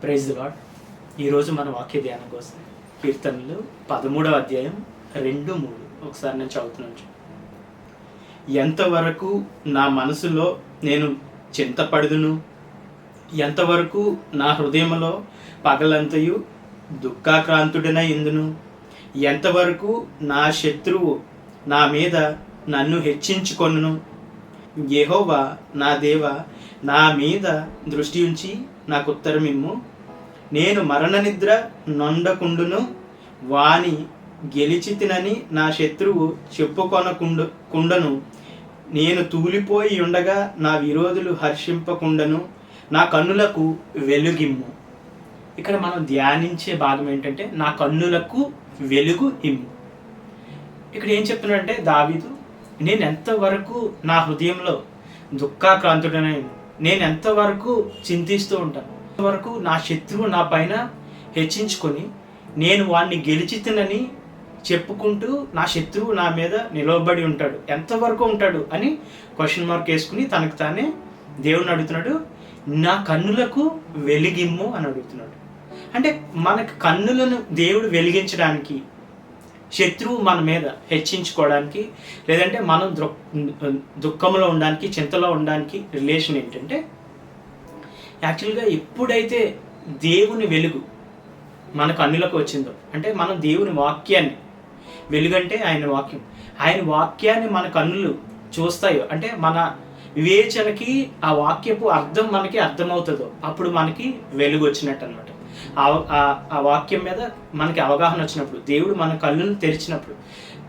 Praise the lord. ఈరోజు మన వాక్య ధ్యానం కోసం కీర్తనలు 13వ అధ్యాయం 2, 3 ఒకసారి నేను చదువుతున్నాను. ఎంతవరకు నా మనసులో నేను చింతపడుదును, ఎంతవరకు నా హృదయంలో పగలంతయు దుఃఖాక్రాంతుడనై ఇందును, ఎంతవరకు నా శత్రువు నా మీద నన్ను హెచ్చించుకొనును. యెహోవా నా దేవ, నా మీద దృష్టి ఉంచి నాకు ఉత్తరమిమ్ము. నేను మరణ నిద్ర నొండకుండును, వాని గెలిచితినని నా శత్రువు చెప్పుకొనకుండను. నేను తూలిపోయి ఉండగా నా విరోధులు హర్షింపకుండను. నా కన్నులకు వెలుగిమ్ము. ఇక్కడ మనం ధ్యానించే భాగం ఏంటంటే నా కన్నులకు వెలుగు ఇమ్ము. ఇక్కడ ఏం చెప్తున్నాడంటే దావీదు, నేను ఎంతవరకు నా హృదయంలో దుఃఖాక్రాంతుడనై, నేను ఎంతవరకు చింతిస్తూ ఉంటాను, ఎంతవరకు నా శత్రువు నా పైన హెచ్చించుకొని నేను వాడిని గెలిచితినని చెప్పుకుంటూ నా శత్రువు నా మీద నిలవబడి ఉంటాడు, ఎంతవరకు ఉంటాడు అని క్వశ్చన్ మార్క్ వేసుకుని తనకు తానే దేవుని అడుగుతున్నాడు. నా కన్నులకు వెలిగిమ్ము అని అడుగుతున్నాడు. అంటే మనకు కన్నులను దేవుడు వెలిగించడానికి, శత్రువు మన మీద హెచ్చించుకోవడానికి, లేదంటే మనం దుఃఖంలో ఉండడానికి, చింతలో ఉండడానికి రిలేషన్ ఏంటంటే, యాక్చువల్గా ఎప్పుడైతే దేవుని వెలుగు మన కన్నులకు వచ్చిందో, అంటే మనం దేవుని వాక్యాన్ని, వెలుగంటే ఆయన వాక్యాన్ని మన కన్నులు చూస్తాయో, అంటే మన వివేచనకి ఆ వాక్యపు అర్థం మనకి అర్థమవుతుందో, అప్పుడు మనకి వెలుగు వచ్చినట్టు అనమాట. ఆ వాక్యం మీద మనకి అవగాహన వచ్చినప్పుడు, దేవుడు మన కన్నులను తెరిచినప్పుడు,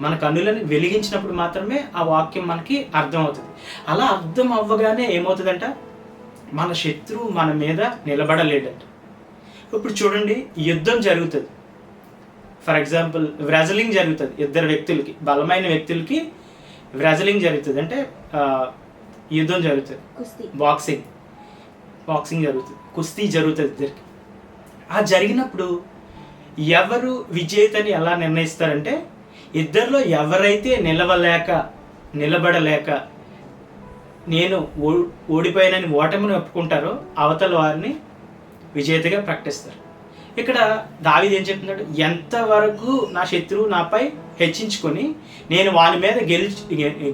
మన కన్నులను వెలిగించినప్పుడు మాత్రమే ఆ వాక్యం మనకి అర్థమవుతుంది. అలా అర్థం అవ్వగానే ఏమవుతుందంట, మన శత్రువు మన మీద నిలబడలేడంట. ఇప్పుడు చూడండి, యుద్ధం జరుగుతుంది. ఫర్ ఎగ్జాంపుల్ వ్రెజలింగ్ జరుగుతుంది. ఇద్దరు వ్యక్తులకి, బలమైన వ్యక్తులకి వ్రెజలింగ్ జరుగుతుంది, అంటే యుద్ధం జరుగుతుంది. బాక్సింగ్ జరుగుతుంది, కుస్తీ జరుగుతుంది ఇద్దరికి. ఆ జరిగినప్పుడు ఎవరు విజేతని ఎలా నిర్ణయిస్తారంటే, ఇద్దరిలో ఎవరైతే నిలబడలేక నేను ఓడిపోయానని ఓటమిని ఒప్పుకుంటారో అవతల వారిని విజేతగా ప్రకటిస్తారు. ఇక్కడ దావీదు ఏం చెప్తున్నాడు, ఎంతవరకు నా శత్రువు నాపై హెచ్చించుకొని నేను వాని మీద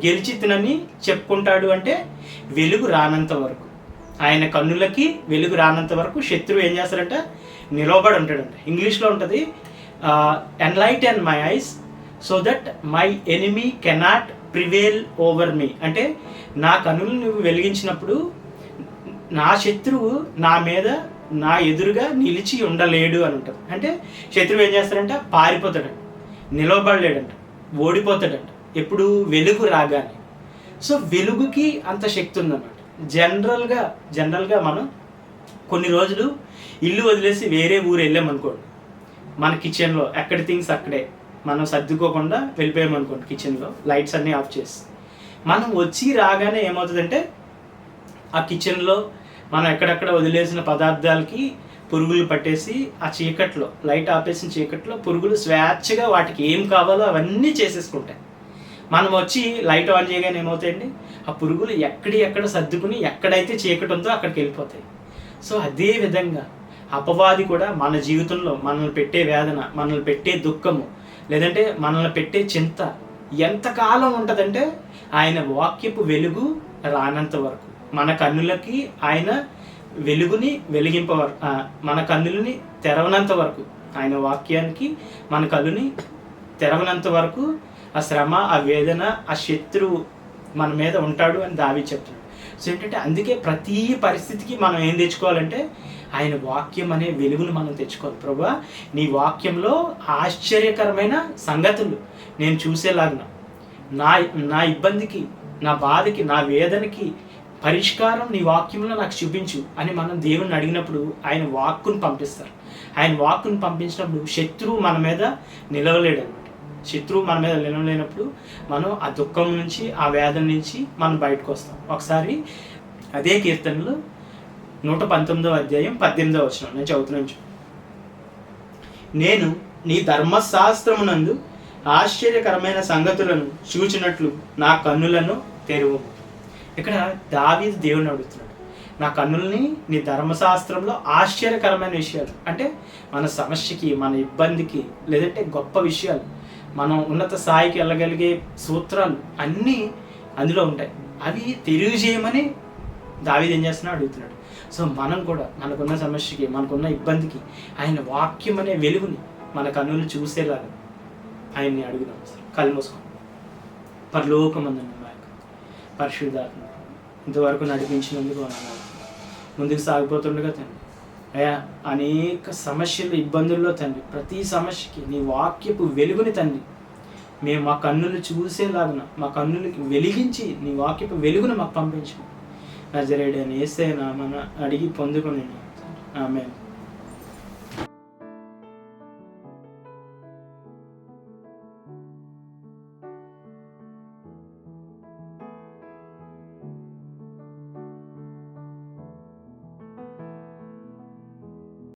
గెలిచితినని చెప్పుకుంటాడు అంటే, వెలుగు రానంత వరకు, ఆయన కన్నులకి వెలుగు రానంత వరకు శత్రువు ఏం చేస్తారంట, నిలవబడి ఉంటాడంట. ఇంగ్లీష్లో ఉంటుంది, enlighten my eyes so that my enemy cannot prevail over me. అంటే నా కన్నులు నువ్వు వెలిగించినప్పుడు నా శత్రువు నా మీద, నా ఎదురుగా నిలిచి ఉండలేడు అని ఉంటుంది. అంటే శత్రువు ఏం చేస్తాడంట, పారిపోతాడంట, నిలవబడలేడంట, ఓడిపోతాడంట ఎప్పుడు వెలుగు రాగానే. సో వెలుగుకి అంత శక్తి ఉందన్నమాట. జనరల్గా మనం కొన్ని రోజులు ఇల్లు వదిలేసి వేరే ఊరు వెళ్ళామనుకోండి, మన కిచెన్లో ఎక్కడ థింగ్స్ అక్కడే మనం సర్దుకోకుండా వెళ్ళిపోయామనుకోండి, కిచెన్లో లైట్స్ అన్నీ ఆఫ్ చేసి, మనం వచ్చి రాగానే ఏమవుతుందంటే, ఆ కిచెన్లో మనం ఎక్కడెక్కడ వదిలేసిన పదార్థాలకి పురుగులు పట్టేసి, ఆ చీకట్లో, లైట్ ఆపేసిన చీకట్లో పురుగులు స్వేచ్ఛగా వాటికి ఏం కావాలో అవన్నీ చేసేసుకుంటాయి. మనం వచ్చి లైట్ ఆన్ చేయగానే ఏమవుతాయండి, ఆ పురుగులు ఎక్కడ సర్దుకుని ఎక్కడైతే చీకటి ఉందో అక్కడికి వెళ్ళిపోతాయి. సో అదే విధంగా అపవాది కూడా మన జీవితంలో మనల్ని పెట్టే వేదన, మనల్ని పెట్టే దుఃఖము, లేదంటే మనల్ని పెట్టే చింత ఎంతకాలం ఉంటుందంటే, ఆయన వాక్యపు వెలుగు రానంత వరకు, మన కన్నులకి ఆయన వెలుగుని మన కన్నులని తెరవనంత వరకు, ఆయన వాక్యానికి మన కన్నుని తెరవనంత వరకు ఆ శ్రమ, ఆ వేదన, ఆ శత్రువు మన మీద ఉంటాడు అని దావీదు చెప్తున్నాడు. సో ఏంటంటే, అందుకే ప్రతి పరిస్థితికి మనం ఏం తెచ్చుకోవాలంటే, ఆయన వాక్యం అనే వెలుగును మనం తెచ్చుకోవాలి. ప్రభువా, నీ వాక్యంలో ఆశ్చర్యకరమైన సంగతులు నేను చూసేలాగా, నా ఇబ్బందికి, నా బాధకి, నా వేదనకి పరిష్కారం నీ వాక్యంలో నాకు చూపించు అని మనం దేవుణ్ణి అడిగినప్పుడు ఆయన వాక్కును పంపిస్తారు. ఆయన వాక్కును పంపించినప్పుడు శత్రువు మన మీద నిలవలేడు అనమాట. శత్రువు మన మీద నిలవలేనప్పుడు మనం ఆ దుఃఖం నుంచి, ఆ వేదన నుంచి మనం బయటకు వస్తాం. ఒకసారి అదే కీర్తనలు 119వ అధ్యాయం 18వ వచనం నేను చదువుతున్నాను. నేను నీ ధర్మశాస్త్రమునందు ఆశ్చర్యకరమైన సంగతులను చూచినట్లు నా కన్నులను తెరువు. ఇక్కడ దావీదు దేవుని అడుగుతున్నాడు, నా కన్నుల్ని నీ ధర్మశాస్త్రంలో ఆశ్చర్యకరమైన విషయాలు, అంటే మన సమస్యకి, మన ఇబ్బందికి, లేదంటే గొప్ప విషయాలు, మనం ఉన్నత స్థాయికి వెళ్ళగలిగే సూత్రాలు అన్నీ అందులో ఉంటాయి. అవి తెలియజేయమని దావీదు ఏం చేస్తున్నా అడుగుతున్నాడు. సో మనం కూడా మనకున్న సమస్యకి, మనకున్న ఇబ్బందికి ఆయన వాక్యం అనే వెలుగుని మన కన్నులు చూసేలాగా ఆయన్ని అడుగుదాం. కళ్ళు మూసుకోండి. పరలోకమందున్న మా యొక్క పరిశుద్ధాత్మ ఇంతవరకు నడిపించినందుకు వందనాలు. ముందుకు సాగిపోతుండగా తండ్రి అయ్యా, అనేక సమస్యలు, ఇబ్బందుల్లో తండ్రి, ప్రతి సమస్యకి నీ వాక్యపు వెలుగుని తండ్రి మేము మా కన్నులు చూసేలాగున, మా కన్నులకి వెలిగించి నీ వాక్యపు వెలుగును మాకు పంపించు. నజరేయుడైన యేసయ్య నామమున అడిగి పొందుకొని ఆమేన్.